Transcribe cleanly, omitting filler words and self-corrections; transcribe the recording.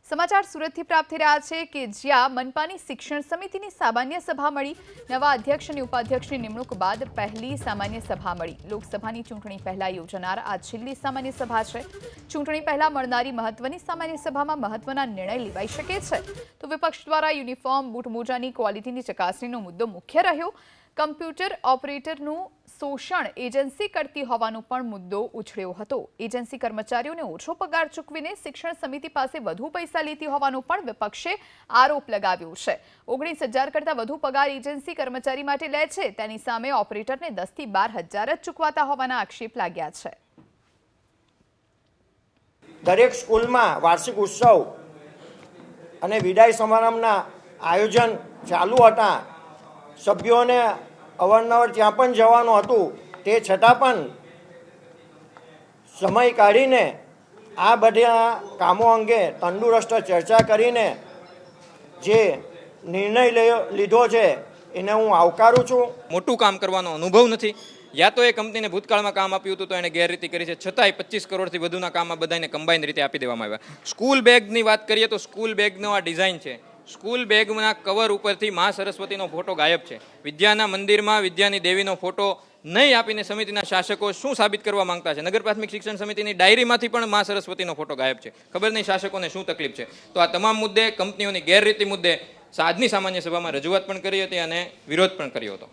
સમાચાર સુરતથી પ્રાપ્ત થઈ રહ્યા છે કે જ્યાં મનપાની શિક્ષણ સમિતિની સામાન્ય સભા મળી। નવા અધ્યક્ષ અને ઉપાધ્યક્ષની નિમણૂક બાદ પહેલી સામાન્ય સભા મળી। લોકસભાની ચૂંટણી પહેલા યોજાનાર આ છેલ્લી સામાન્ય સભા છે। ચૂંટણી પહેલા મળનારી મહત્વની સામાન્ય સભામાં મહત્વના નિર્ણય લેવાઈ શકે છે। તો વિપક્ષ દ્વારા યુનિફોર્મ બૂટ મોજાની ક્વોલિટીની ચકાસણીનો મુદ્દો મુખ્ય રહ્યો। કમ્પ્યુટર ઓપરેટરનું શોષણ એજન્સી કરતી હોવાનો પણ મુદ્દો ઉછળ્યો હતો। એજન્સી કર્મચારીઓને ઓછો પગાર ચૂકવીને શિક્ષણ સમિતિ પાસે વધુ પૈસા લેતી હોવાનો પણ વિપક્ષે આરોપ લગાવ્યો છે। 19,000 કરતાં વધુ પગાર એજન્સી કર્મચારી માટે લે છે, તેની સામે ઓપરેટરને 10 થી 12,000 જ ચૂકવાતા હોવાના આક્ષેપ લાગ્યા છે। દરેક સ્કૂલમાં વાર્ષિક ઉત્સવ અને વિદાય સમારંભના આયોજન ચાલુ હતા। સભ્યોને અવારનવાર ત્યાં પણ જવાનું હતું, તે છતાં પણ સમય કાઢીને આ બધા કામો અંગે તંદુરસ્ત ચર્ચા કરીને જે નિર્ણય લીધો છે એને હું આવકારું છું। મોટું કામ કરવાનો અનુભવ નથી, યા તો એ કંપનીને ભૂતકાળમાં કામ આપ્યું હતું તો એને ગેરરીતિ કરી છે, છતાંય 25 કરોડથી વધુના કામ આ બધાને કમ્બાઈન રીતે આપી દેવામાં આવ્યા। સ્કૂલ બેગની વાત કરીએ તો સ્કૂલ બેગનો આ ડિઝાઇન છે। સ્કૂલ બેગના કવર ઉપરથી મા સરસ્વતીનો ફોટો ગાયબ છે। વિદ્યાના મંદિરમાં વિદ્યાની દેવીનો ફોટો નહીં આપીને સમિતિના શાસકો શું સાબિત કરવા માંગતા છે? નગર પ્રાથમિક શિક્ષણ સમિતિની ડાયરીમાંથી પણ મા સરસ્વતીનો ફોટો ગાયબ છે। ખબર નહીં શાસકોને શું તકલીફ છે। તો આ તમામ મુદ્દે કંપનીઓની ગેરરીતિ મુદ્દે આજની સામાન્ય સભામાં રજૂઆત પણ કરી હતી અને વિરોધ પણ કર્યો હતો।